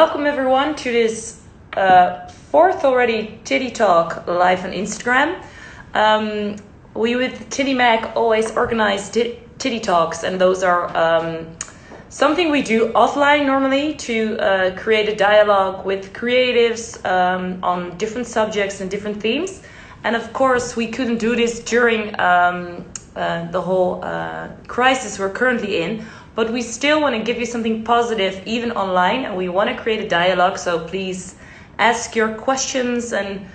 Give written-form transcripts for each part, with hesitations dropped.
Welcome everyone to this fourth already Titty Talk live on Instagram. We with Titty Mag always organize Titty Talks, and those are something we do offline normally to create a dialogue with creatives on different subjects and different themes. And of course, we couldn't do this during the whole crisis we're currently in. But we still want to give you something positive, even online, and we want to create a dialogue. So please ask your questions and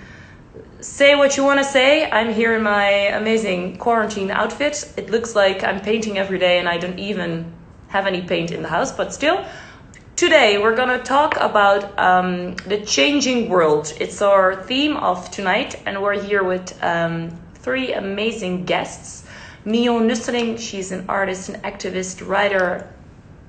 say what you want to say. I'm here in my amazing quarantine outfit. It looks like I'm painting every day and I don't even have any paint in the house, but still. Today we're going to talk about the changing world. It's our theme of tonight, and we're here with three amazing guests. Mignon Nusteling, she's an artist, an activist, writer.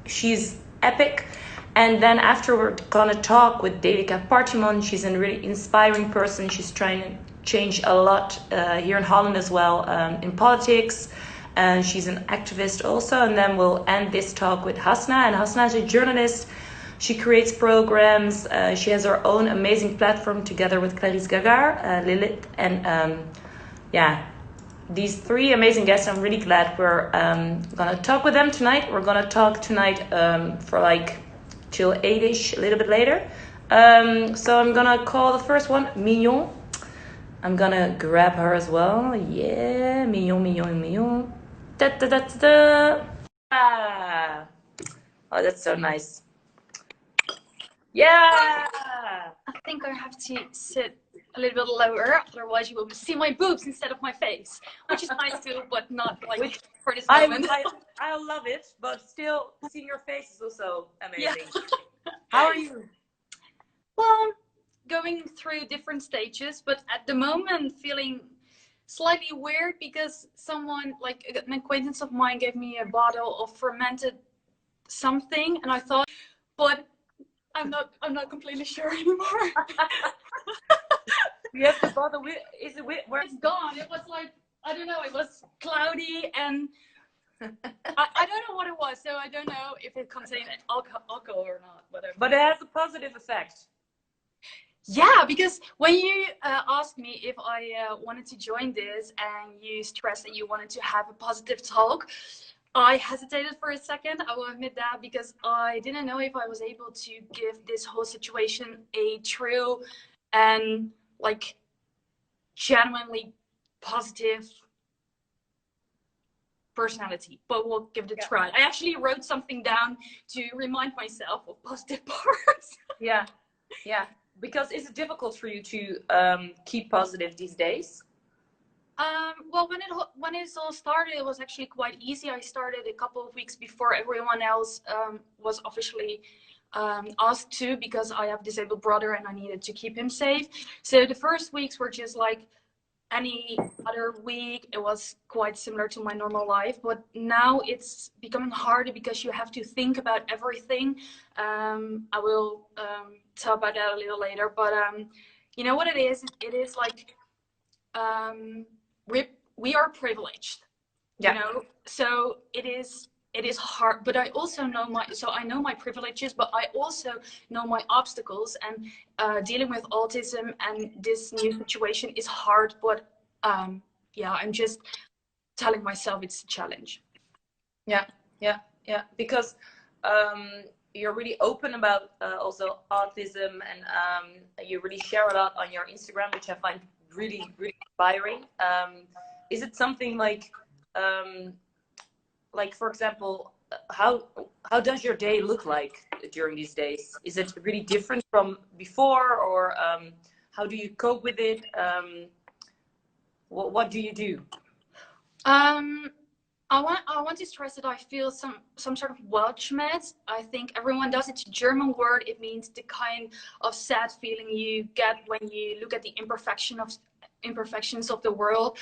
She's epic. And then after we're gonna talk with Devika Partiman. She's a really inspiring person. She's trying to change a lot here in Holland as well in politics. And she's an activist also. And then we'll end this talk with Hasna. And Hasna is a journalist. She creates programs. She has her own amazing platform together with Clarice Gagar, Lilith, and these three amazing guests. I'm really glad we're gonna talk with them tonight. We're gonna talk tonight for like till 8ish, a little bit later. So I'm gonna call the first one Mignon. I'm gonna grab her as well. Yeah, Mignon. Da da da da da. Ah. Oh, that's so nice. Yeah. I think I have to sit a little bit lower, otherwise you will see my boobs instead of my face, which is nice too, but not like for this moment. I love it, but still seeing your face is also amazing. Yeah. How are you? Well, going through different stages, but at the moment feeling slightly weird because someone, like an acquaintance of mine, gave me a bottle of fermented something, and I thought, but I'm not completely sure anymore. You have the bottle with, is it with, where? It's gone. It was like, I don't know, it was cloudy and I don't know what it was, so I don't know if it contained alcohol or not, whatever. But it has a positive effect. Yeah, because when you asked me if I wanted to join this and you stressed that you wanted to have a positive talk, I hesitated for a second, I will admit that, because I didn't know if I was able to give this whole situation a true and like genuinely positive personality, but we'll give it a try. I actually wrote something down to remind myself of positive parts. Yeah, because is it difficult for you to keep positive these days? Well, when it all started, it was actually quite easy. I started a couple of weeks before everyone else was officially asked to, because I have a disabled brother and I needed to keep him safe. So the first weeks were just like any other week. It was quite similar to my normal life, but now it's becoming harder because you have to think about everything. I will talk about that a little later, but you know what it is? It is like we are privileged, you know, so it is hard, but I also know I know my privileges, but I also know my obstacles, and dealing with autism and this new situation is hard, but I'm just telling myself it's a challenge. Yeah, because you're really open about also autism, and you really share a lot on your Instagram, which I find really inspiring. Is it something like for example, how does your day look like during these days? Is it really different from before, or how do you cope with it? What do you do? I want to stress that I feel some sort of Weltschmerz. I think everyone does. It's a German word. It means the kind of sad feeling you get when you look at the imperfections of the world.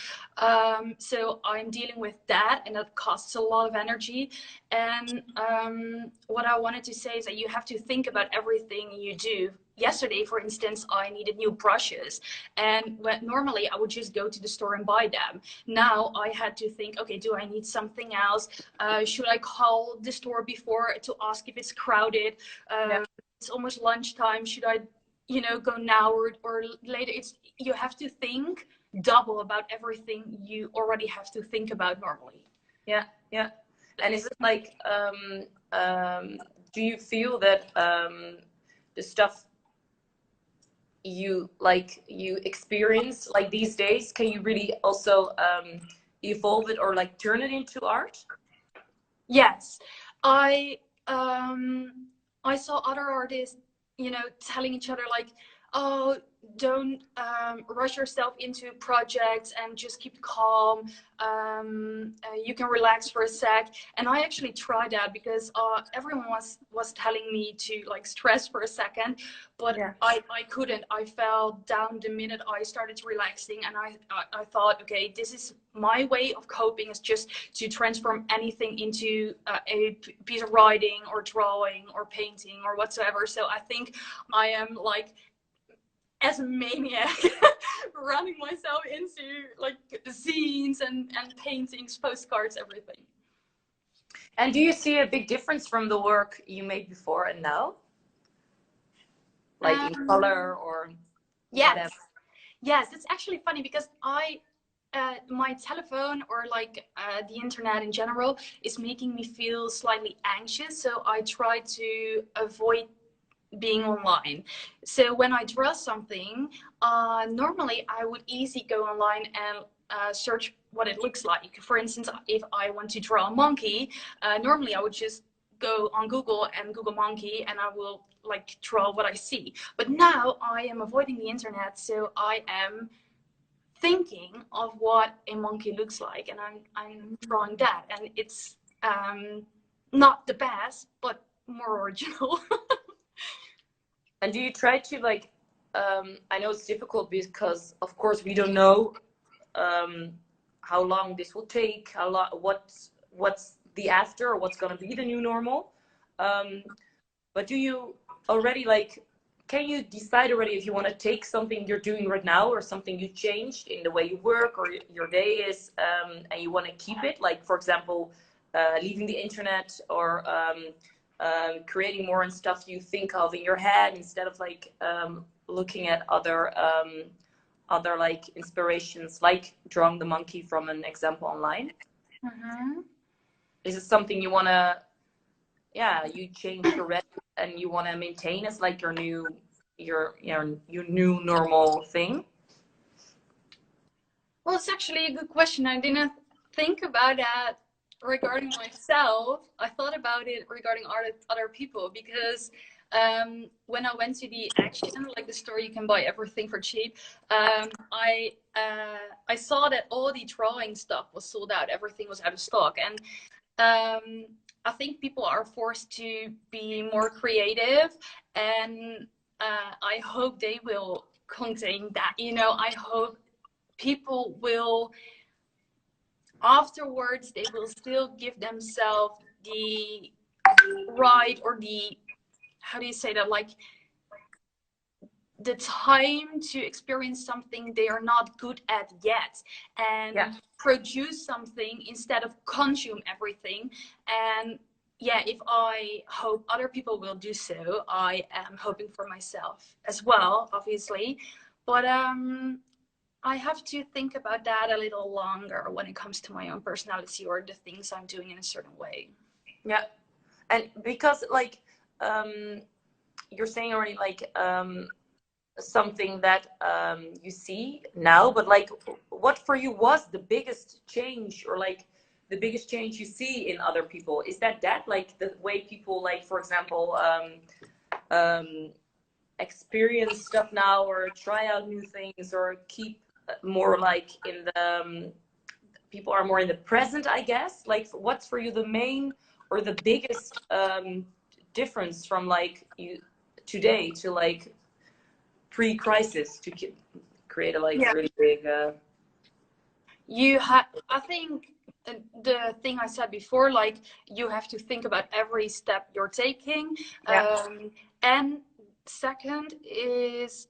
So I'm dealing with that, and that costs a lot of energy. And what I wanted to say is that you have to think about everything you do. Yesterday, for instance, I needed new brushes, and normally I would just go to the store and buy them. Now I had to think, okay, do I need something else? Should I call the store before to ask if it's crowded? it's almost lunchtime. Should I, you know, go now or later? You have to think double about everything you already have to think about normally. Yeah, yeah. And is it like, do you feel that the stuff you experience like these days, can you really also evolve it or like turn it into art? Yes, I I saw other artists, you know, telling each other like, oh, don't rush yourself into projects and just keep calm. You can relax for a sec. And I actually tried that because everyone was telling me to like stress for a second, but Yeah. I couldn't. I fell down the minute I started relaxing, and I thought, okay, this is my way of coping, is just to transform anything into a piece of writing or drawing or painting or whatsoever. So I think I am like, as a maniac, running myself into like zines and paintings, postcards, everything. And do you see a big difference from the work you made before and now? Like in color or whatever? Yes, it's actually funny because my telephone or like the internet in general is making me feel slightly anxious. So I try to avoid being online. So when I draw something, normally I would easily go online and search what it looks like. For instance, if I want to draw a monkey, normally I would just go on Google and Google monkey, and I will like draw what I see. But now I am avoiding the internet, so I am thinking of what a monkey looks like, and I'm drawing that, and it's not the best, but more original. And do you try to like, I know it's difficult because of course we don't know how long this will take, how long, what's the after, or what's going to be the new normal. But do you already like, can you decide already if you want to take something you're doing right now or something you changed in the way you work or your day is, and you want to keep it? Like, for example, leaving the internet or creating more and stuff you think of in your head instead of like looking at other like inspirations, like drawing the monkey from an example online. Mm-hmm. Is it something you want to, yeah, you change your red and you want to maintain as like your new normal thing? Well, it's actually a good question. I didn't think about that regarding myself. I thought about it regarding other people, because when I went to the Action, like the store you can buy everything for cheap, I saw that all the drawing stuff was sold out. Everything was out of stock, and I think people are forced to be more creative, and I hope they will contain that. You know, I hope people will afterwards, they will still give themselves the right, or the, how do you say that, like the time to experience something they are not good at yet, and produce something instead of consume everything. And yeah, if I hope other people will do so, I am hoping for myself as well, obviously. But I have to think about that a little longer when it comes to my own personality or the things I'm doing in a certain way. Yeah. And because like you're saying already, like something that you see now, but like what for you was the biggest change, or like the biggest change you see in other people? Is that like the way people, like, for example, experience stuff now, or try out new things, or keep more like in the people are more in the present, I guess? Like, what's for you the main or the biggest difference from like you today to like pre-crisis, to create a like really big I think the thing I said before, like you have to think about every step you're taking. And second is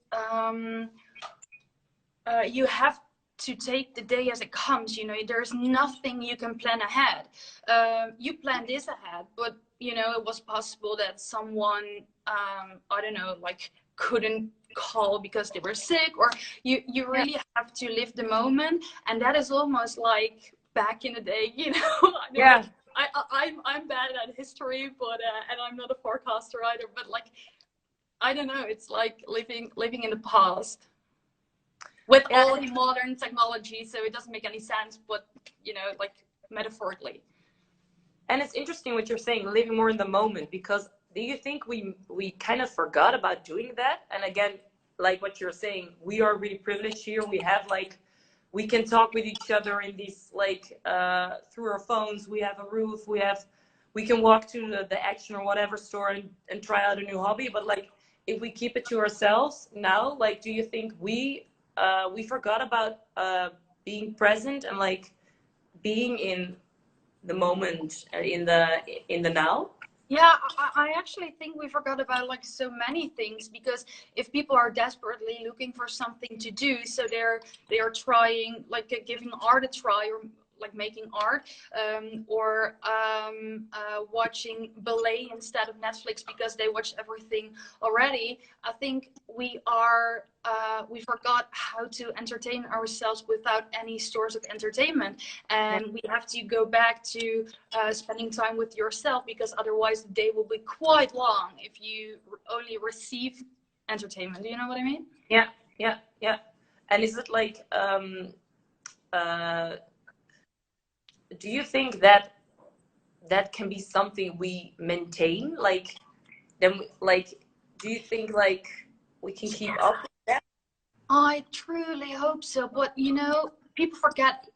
you have to take the day as it comes. You know, there's nothing you can plan ahead. You plan this ahead, but it was possible that someone, I don't know, like couldn't call because they were sick, or you really have to live the moment. And that is almost like back in the day, I don't know. I'm bad at history, but and I'm not a forecaster either, but like, I don't know, it's like living in the past with all the modern technology, so it doesn't make any sense, but like metaphorically. And it's interesting what you're saying, living more in the moment, because do you think we kind of forgot about doing that? And again, like what you're saying, we are really privileged here. We have like, we can talk with each other in these like through our phones. We have a roof. We can walk to the Action or whatever store and try out a new hobby. But like, if we keep it to ourselves now, like, do you think we forgot about being present and like being in the moment, in the now? Yeah, I actually think we forgot about like so many things, because if people are desperately looking for something to do, so they are trying, like giving art a try, or like making art, or watching ballet instead of Netflix because they watch everything already. I think we forgot how to entertain ourselves without any source of entertainment, and we have to go back to spending time with yourself, because otherwise the day will be quite long if you only receive entertainment. Do you know what I mean? Yeah. And is it like do you think that can be something we maintain, like then like, do you think like we can keep up with that? I truly hope so, but people forget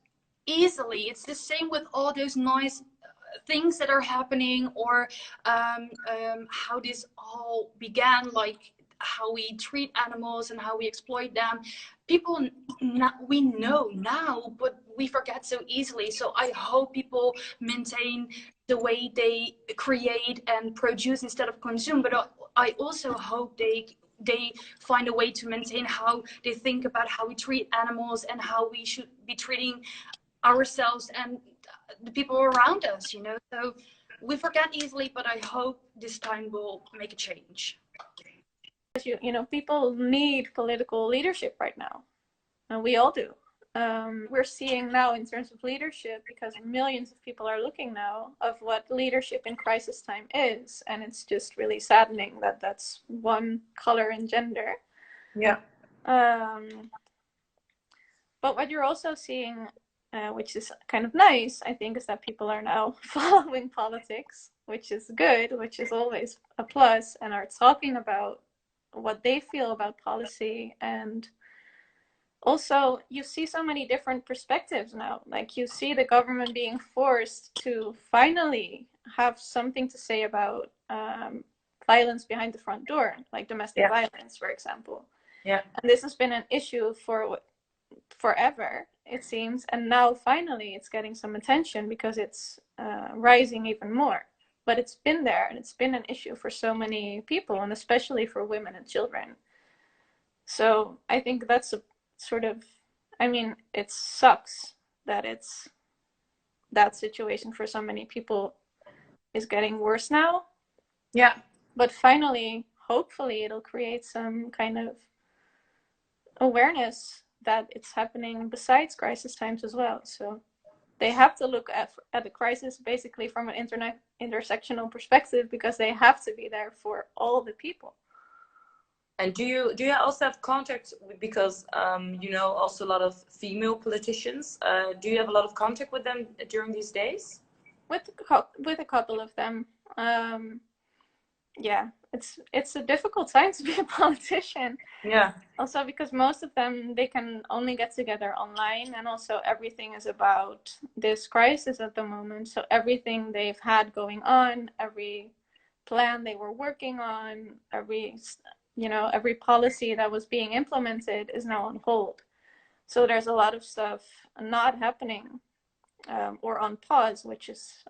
easily. It's the same with all those nice things that are happening, or how this all began, like how we treat animals and how we exploit them. People, we know now, but we forget so easily. So I hope people maintain the way they create and produce instead of consume, but I also hope they find a way to maintain how they think about how we treat animals and how we should be treating ourselves and the people around us. So we forget easily, but I hope this time will make a change. People need political leadership right now, and we all do. We're seeing now in terms of leadership, because millions of people are looking now of what leadership in crisis time is, and it's just really saddening that that's one color and gender. Yeah. But what you're also seeing, which is kind of nice, I think, is that people are now following politics, which is good, which is always a plus, and are talking about what they feel about policy. And also you see so many different perspectives now. Like, you see the government being forced to finally have something to say about violence behind the front door, like domestic violence, for example. Yeah. And this has been an issue for forever, it seems, and now finally it's getting some attention because it's rising even more. But it's been there, and it's been an issue for so many people, and especially for women and children. So I think that's a sort of, it sucks that it's that situation for so many people is getting worse now. Yeah. But finally, hopefully, it'll create some kind of awareness that it's happening besides crisis times as well. So they have to look at the crisis basically from an intersectional perspective, because they have to be there for all the people. And do you also have contact with, because also a lot of female politicians, do you have a lot of contact with them during these days? With a couple of them. Yeah, it's a difficult time to be a politician. Yeah. Also because most of them, they can only get together online, and also everything is about this crisis at the moment. So everything they've had going on, every plan they were working on, every policy that was being implemented is now on hold. So there's a lot of stuff not happening or on pause, which is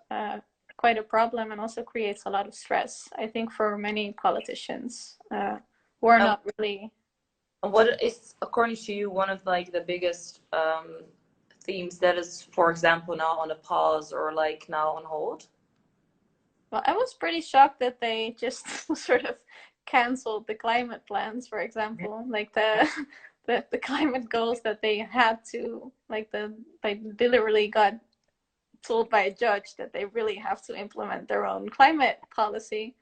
quite a problem, and also creates a lot of stress, I think, for many politicians who are not really. What is, according to you, one of like the biggest themes that is, for example, now on a pause or like now on hold? Well, I was pretty shocked that they just sort of canceled the climate plans, for example, like the climate goals that they had to, like they literally got told by a judge that they really have to implement their own climate policy.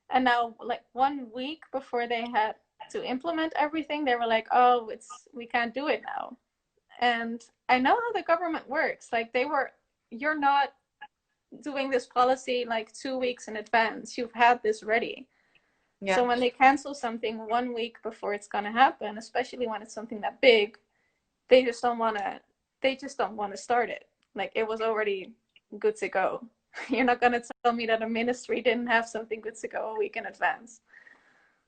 And now, like 1 week before they had to implement everything, they were like, "Oh, we can't do it now." And I know how the government works. Like you're not doing this policy like 2 weeks in advance. You've had this ready. Yeah. So when they cancel something 1 week before it's gonna happen, especially when it's something that big, they just don't wanna start it. Like it was already good to go. You're not gonna tell me that a ministry didn't have something good to go a week in advance.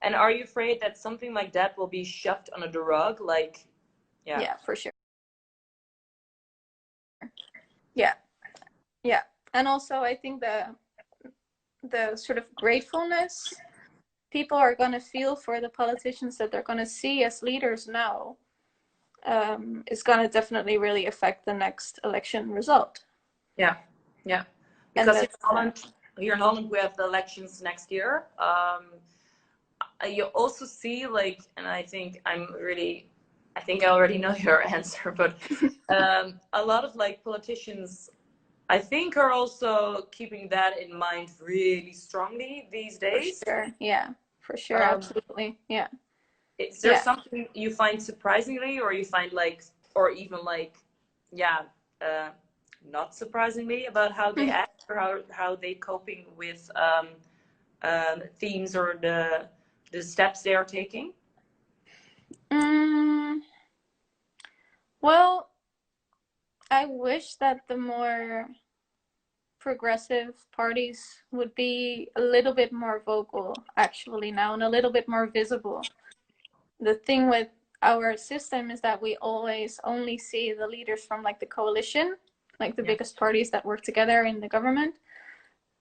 And are you afraid that something like that will be shoved under the rug? Like, yeah. Yeah, for sure. Yeah. Yeah. And also I think the sort of gratefulness people are going to feel for the politicians that they're going to see as leaders now is going to definitely really affect the next election result. Yeah, yeah. Because here in Holland, we have the elections next year. You also see, like, and I think I already know your answer, but a lot of like politicians, I think, are also keeping that in mind really strongly these days. For sure, yeah, for sure, absolutely, yeah. Is there something you find surprisingly, or you find like, or even like, not surprisingly about how they act or how they coping with themes or the steps they are taking? Well, I wish that the more progressive parties would be a little bit more vocal actually now and a little bit more visible. The thing with our system is that we always only see the leaders from like the coalition, like the biggest parties that work together in the government.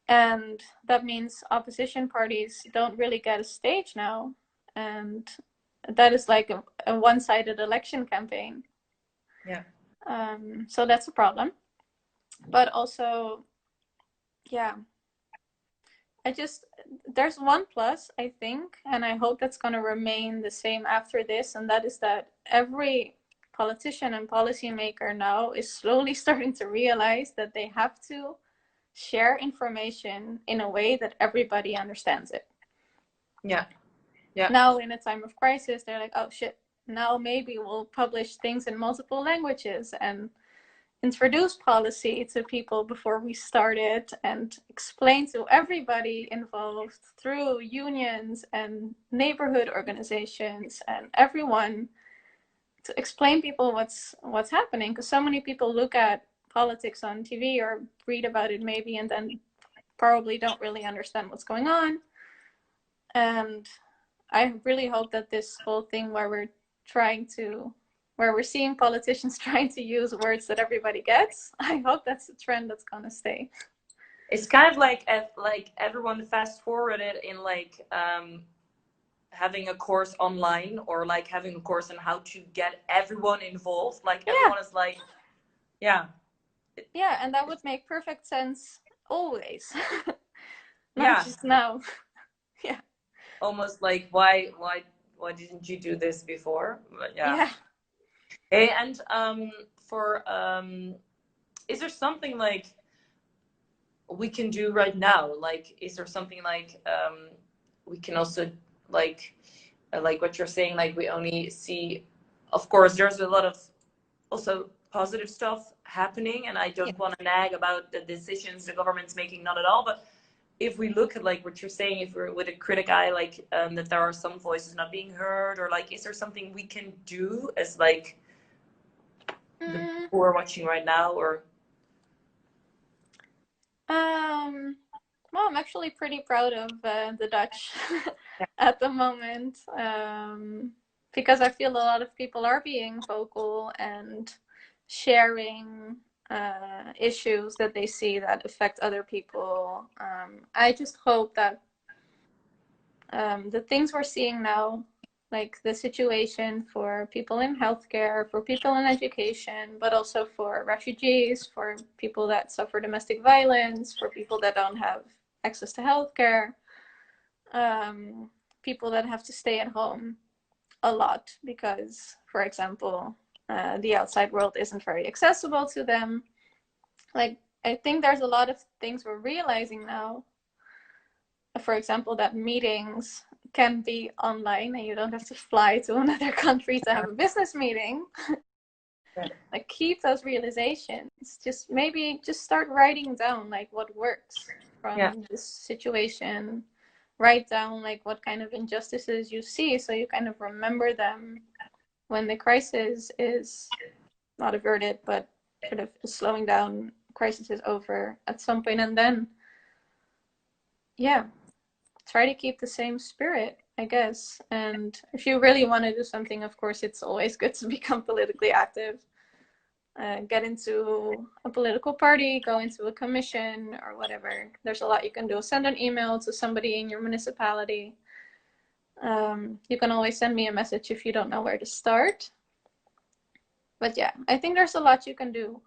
And that means opposition parties don't really get a stage now. And that is like a one-sided election campaign. Yeah. So that's a problem. But also, there's one plus, I think, and I hope that's going to remain the same after this, and that is that every politician and policymaker now is slowly starting to realize that they have to share information in a way that everybody understands it. Yeah. Yeah. Now, in a time of crisis, they're like, oh shit, now maybe we'll publish things in multiple languages and introduce policy to people before we start it and explain to everybody involved through unions and neighborhood organizations and everyone to explain people what's happening, because so many people look at politics on TV or read about it maybe and then probably don't really understand what's going on. And I really hope that this whole thing where we're seeing politicians trying to use words that everybody gets, I hope that's a trend that's gonna stay. It's kind of like everyone fast forwarded in like having a course online or like having a course on how to get everyone involved. Like everyone is like, yeah, and that would make perfect sense always. Not just now. Yeah. Almost like why didn't you do this before? But yeah. Hey, and is there something like we can do right now? Like, is there something like we can also like what you're saying? Like, we only see, of course, there's a lot of also positive stuff happening, and I don't want to nag about the decisions the government's making, not at all. But if we look at like what you're saying, if we're with a critic eye, like that there are some voices not being heard, or like, is there something we can do as like the people who are watching right now, or? Well, I'm actually pretty proud of the Dutch at the moment, because I feel a lot of people are being vocal and sharing issues that they see that affect other people. I just hope that the things we're seeing now, like the situation for people in healthcare, for people in education, but also for refugees, for people that suffer domestic violence, for people that don't have access to healthcare, people that have to stay at home a lot because, for example, the outside world isn't very accessible to them. Like, I think there's a lot of things we're realizing now. For example, that meetings can be online and you don't have to fly to another country to have a business meeting. Like, keep those realizations. Maybe just start writing down like what works from this situation. Write down like what kind of injustices you see, so you kind of remember them when the crisis is not averted, but sort of slowing down. Crisis is over at some point, and then try to keep the same spirit, I guess. And if you really want to do something, of course, it's always good to become politically active. Get into a political party, go into a commission or whatever. There's a lot you can do. Send an email to somebody in your municipality. You can always send me a message if you don't know where to start. But yeah, I think there's a lot you can do.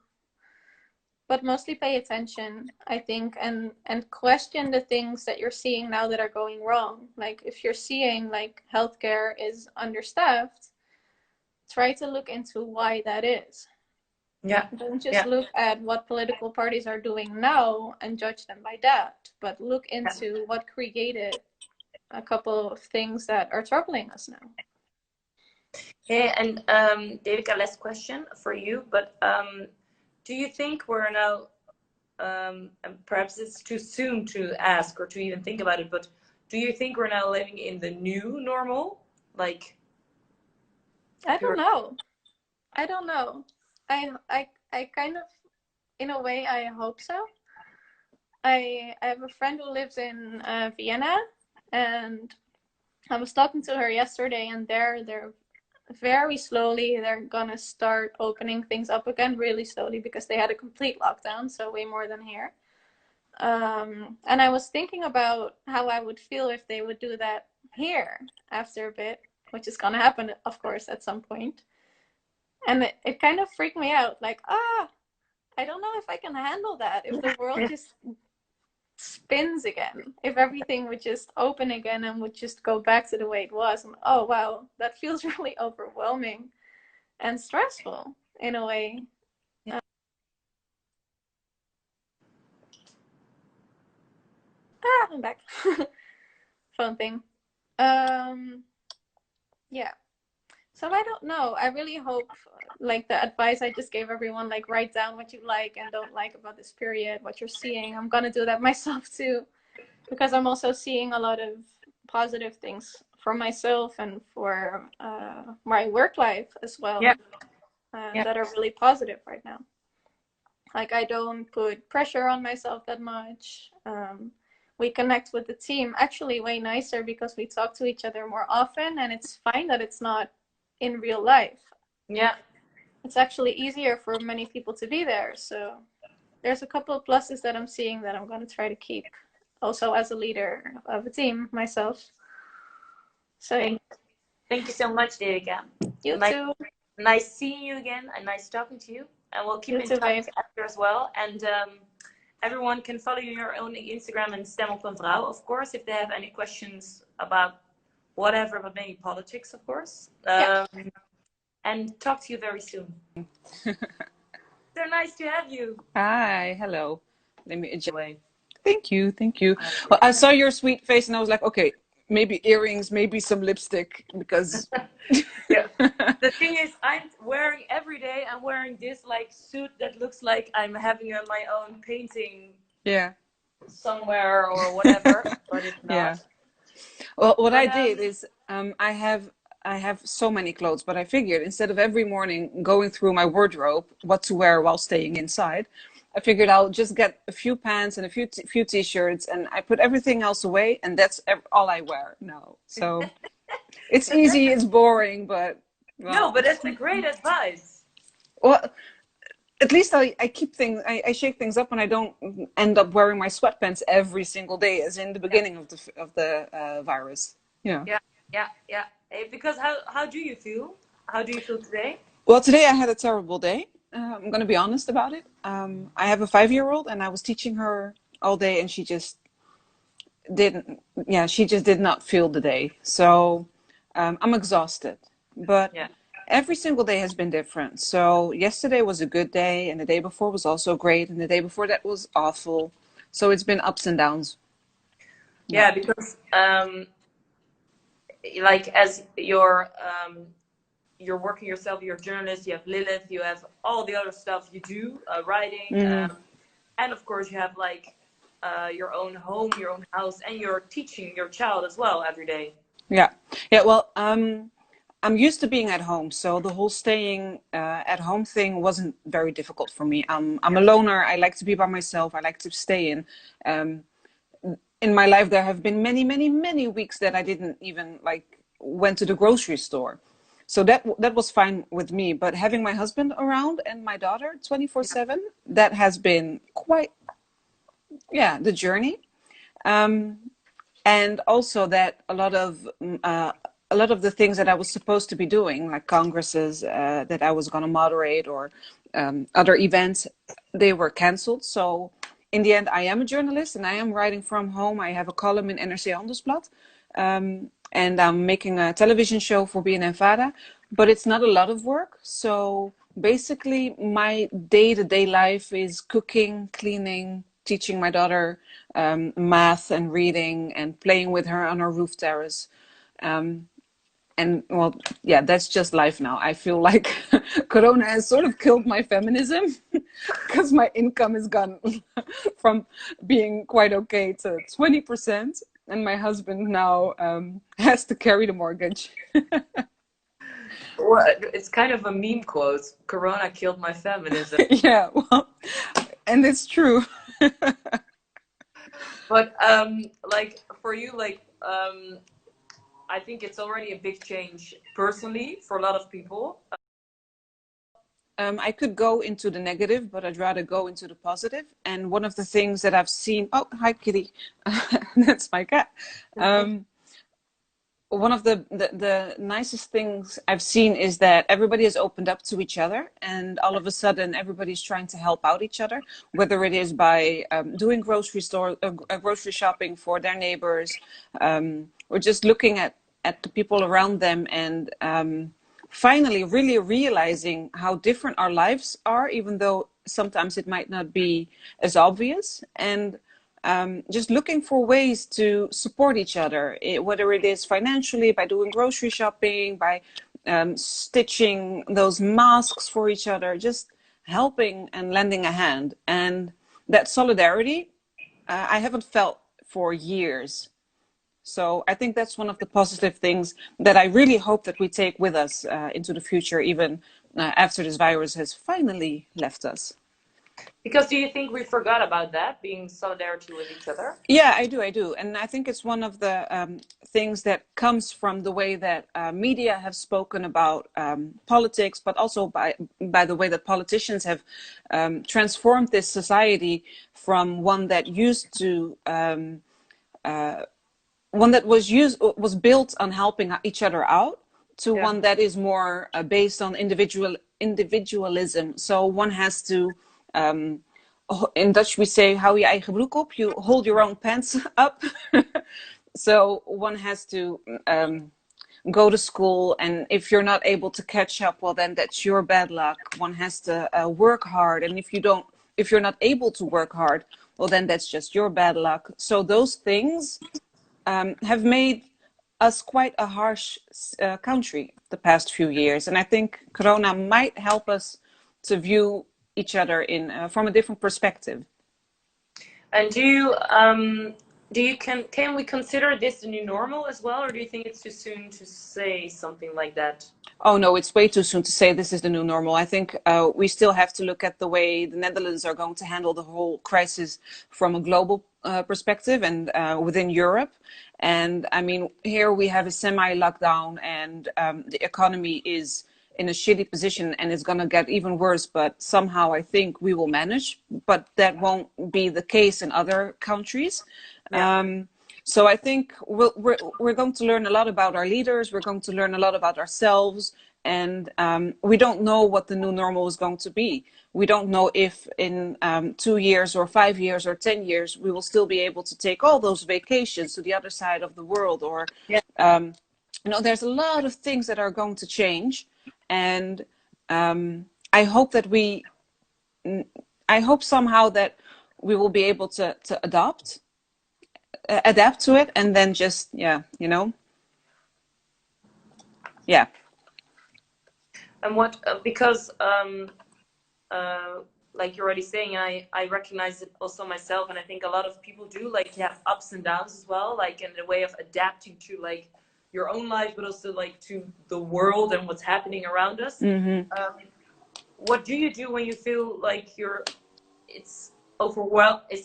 But mostly pay attention, I think, and question the things that you're seeing now that are going wrong. Like, if you're seeing like healthcare is understaffed, try to look into why that is. Don't just look at what political parties are doing now and judge them by that, but look into what created a couple of things that are troubling us now. Okay, and Devika, last question for you, but do you think we're now, and perhaps it's too soon to ask or to even think about it, but do you think we're now living in the new normal? Like, I don't know. I kind of, in a way, I hope so. I have a friend who lives in Vienna, and I was talking to her yesterday, and they're very slowly, they're gonna start opening things up again really slowly because they had a complete lockdown, so way more than here. And I was thinking about how I would feel if they would do that here after a bit, which is gonna happen, of course, at some point. And it kind of freaked me out, like, I don't know if I can handle that, if the world just spins again, if everything would just open again and would just go back to the way it was. And, oh wow, that feels really overwhelming and stressful in a way. I'm back. Phone thing. Yeah. So I don't know. I really hope, like, the advice I just gave everyone, like, write down what you like and don't like about this period, what you're seeing. I'm gonna do that myself too, because I'm also seeing a lot of positive things for myself and for my work life as well, that are really positive right now. Like, I don't put pressure on myself that much. We connect with the team actually way nicer because we talk to each other more often, and it's fine that it's not in real life. It's actually easier for many people to be there. So there's a couple of pluses that I'm seeing that I'm going to try to keep also as a leader of a team myself. So thank you so much, Devika. You too. Nice seeing you again and nice talking to you. And we'll keep in touch after as well. And everyone can follow your own Instagram and Stem op een Vrouw, of course, if they have any questions about whatever, but maybe politics, of course. And talk to you very soon. So nice to have you. Hi, hello. Let me enjoy. Thank you. Well, I saw your sweet face and I was like, okay, maybe earrings, maybe some lipstick, because the thing is, I'm wearing every day, I'm wearing this like suit that looks like I'm having my own painting somewhere or whatever, but it's not. Well, what I did is I have so many clothes, but I figured instead of every morning going through my wardrobe what to wear while staying inside, I figured I'll just get a few pants and a few t-shirts, and I put everything else away, and that's all I wear now. So it's easy, it's boring, but no, but that's a great advice. Well, at least I keep things, I shake things up, and I don't end up wearing my sweatpants every single day as in the beginning of the virus. Yeah. Because how do you feel? How do you feel today? Well, today I had a terrible day. I'm going to be honest about it. I have a 5-year-old, and I was teaching her all day, and she just didn't, yeah, she just did not feel the day. So I'm exhausted, but Yeah. every single day has been different. So yesterday was a good day, and the day before was also great, and the day before that was awful. So it's been ups and downs. Yeah, because like as you're working yourself, you're a journalist, you have Lilith, you have all the other stuff you do, writing, and of course you have like your own home, your own house, and you're teaching your child as well every day. Yeah. Yeah. Well, I'm used to being at home, so the whole staying at home thing wasn't very difficult for me. I'm a loner. I like to be by myself. I like to stay in. In my life, there have been many, many, many weeks that I didn't even like went to the grocery store. So that was fine with me. But having my husband around and my daughter 24/7, that has been quite, yeah, the journey. And also that a lot of the things that I was supposed to be doing, like congresses that I was going to moderate or other events, they were canceled. So in the end, I am a journalist and I am writing from home. I have a column in NRC Handelsblad, and I'm making a television show for BNNVARA, but it's not a lot of work. So basically, my day-to-day life is cooking, cleaning, teaching my daughter math and reading and playing with her on our roof terrace. And well, yeah, that's just life now. I feel like Corona has sort of killed my feminism because my income has gone from being quite okay to 20%. And my husband now has to carry the mortgage. Well, it's kind of a meme quote. Corona killed my feminism. Yeah, well, and it's true. But like for you, like I think it's already a big change personally for a lot of people. I could go into the negative, but I'd rather go into the positive. And one of the things that I've seen, oh, hi, Kitty. That's my cat. One of the nicest things I've seen is that everybody has opened up to each other, and all of a sudden everybody's trying to help out each other, whether it is by doing grocery shopping for their neighbors, or just looking at the people around them and finally really realizing how different our lives are, even though sometimes it might not be as obvious, and just looking for ways to support each other, whether it is financially, by doing grocery shopping, by stitching those masks for each other, just helping and lending a hand. And that solidarity, I haven't felt for years. So I think that's one of the positive things that I really hope that we take with us into the future, even after this virus has finally left us. Because do you think we forgot about that, being solidarity with each other? Yeah, I do. And I think it's one of the things that comes from the way that media have spoken about politics, but also by the way that politicians have transformed this society from one that used to one that was built on helping each other out to one that is more based on individualism. So one has to, in Dutch we say, hou je eigen broek op, you hold your own pants up. So one has to go to school, and if you're not able to catch up, well, then that's your bad luck. One has to work hard, and if you're not able to work hard, well, then that's just your bad luck. So those things have made us quite a harsh country the past few years. And I think Corona might help us to view each other from a different perspective. And can we consider this the new normal as well, or do you think it's too soon to say something like that? Oh no, it's way too soon to say this is the new normal. I think we still have to look at the way the Netherlands are going to handle the whole crisis from a global perspective and within Europe. And I mean, here we have a semi-lockdown, and the economy is in a shitty position, and it's going to get even worse. But somehow I think we will manage. But that won't be the case in other countries. Yeah. So I think we're going to learn a lot about our leaders. We're going to learn a lot about ourselves. And we don't know what the new normal is going to be. We don't know if in 2 years or 5 years or 10 years, we will still be able to take all those vacations to the other side of the world. Or, there's a lot of things that are going to change. And I hope that I hope somehow that we will be able to adapt to it, and then just, yeah. And what, because like you're already saying, I recognize it also myself, and I think a lot of people do, like, you have ups and downs as well, like in the way of adapting to like your own life, but also like to the world and what's happening around us. What do you do when you feel like it's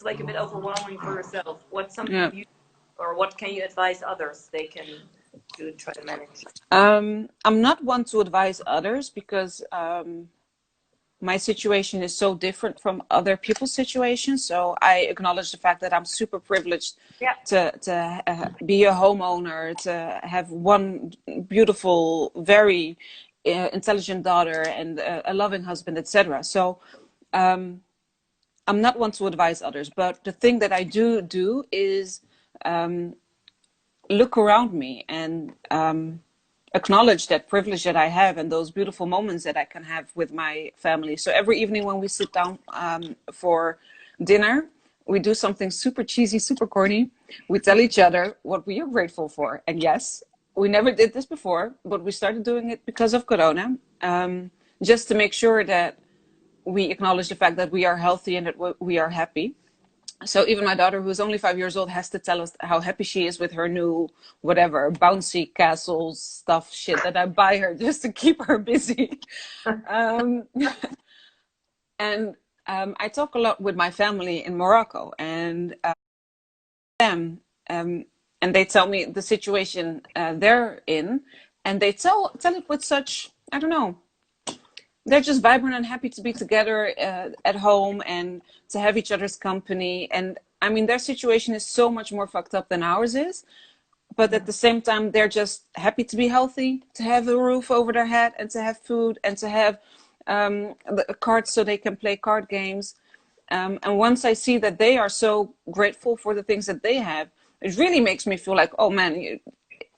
like a bit overwhelming for yourself? What's something you, or what can you advise others they can do to try to manage? I'm not one to advise others, because my situation is so different from other people's situations. So I acknowledge the fact that I'm super privileged to be a homeowner, to have one beautiful, very intelligent daughter, and a loving husband, etc. So I'm not one to advise others, but the thing that I do is look around me and acknowledge that privilege that I have, and those beautiful moments that I can have with my family. So every evening when we sit down for dinner, we do something super cheesy, super corny. We tell each other what we are grateful for. And yes, we never did this before, but we started doing it because of Corona, just to make sure that we acknowledge the fact that we are healthy and that we are happy. So even my daughter, who's only 5 years old, has to tell us how happy she is with her new, whatever, bouncy castles stuff shit that I buy her just to keep her busy. And I talk a lot with my family in Morocco, and and they tell me the situation they're in, and they tell it with such, I don't know, they're just vibrant and happy to be together at home and to have each other's company. And I mean, their situation is so much more fucked up than ours is. But at the same time, they're just happy to be healthy, to have a roof over their head, and to have food, and to have cards so they can play card games. And once I see that they are so grateful for the things that they have, it really makes me feel like, oh man,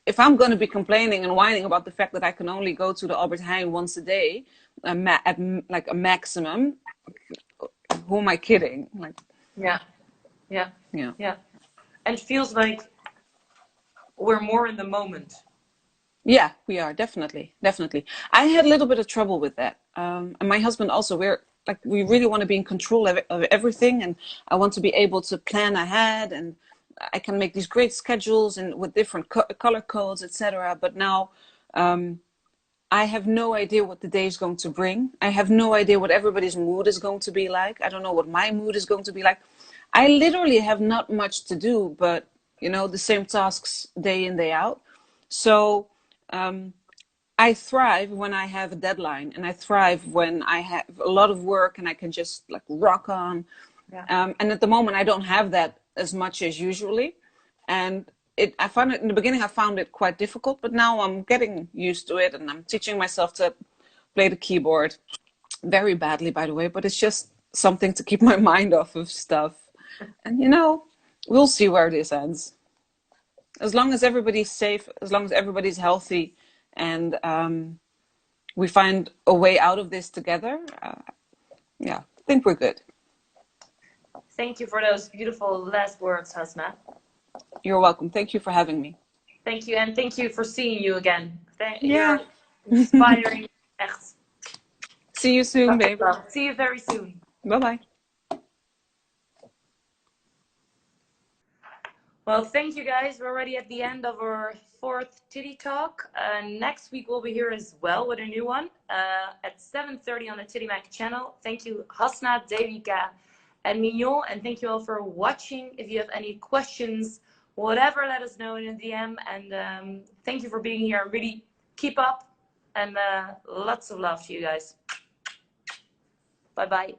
if I'm going to be complaining and whining about the fact that I can only go to the Albert Heijn once a day, at like a maximum, who am I kidding? Like, yeah. And it feels like we're more in the moment. Yeah, we are, definitely. I had a little bit of trouble with that, and my husband also. We really want to be in control of everything, and I want to be able to plan ahead, and I can make these great schedules and with different color codes, etc. But now I have no idea what the day is going to bring. I have no idea what everybody's mood is going to be like. I don't know what my mood is going to be like. I literally have not much to do, but the same tasks day in, day out. So I thrive when I have a deadline, and I thrive when I have a lot of work and I can just like rock on. And at the moment I don't have that as much as usually. And I found it in the beginning, I found it quite difficult, but now I'm getting used to it, and I'm teaching myself to play the keyboard very badly, by the way, but it's just something to keep my mind off of stuff. And we'll see where this ends. As long as everybody's safe, as long as everybody's healthy, and we find a way out of this together, I think we're good. Thank you for those beautiful last words, Hasna. You're welcome. Thank you for having me. Thank you, and thank you for seeing you again. You're inspiring. Echt. See you soon, baby. See you very soon. Bye-bye. Well, thank you guys. We're already at the end of our 4th Titty Talk. Next week we'll be here as well with a new one at 7:30 on the Titty Mac channel. Thank you, Hasna, Devika, and Mignon, and thank you all for watching. If you have any questions, whatever, let us know in a DM. And thank you for being here. Really keep up, and lots of love to you guys. Bye bye.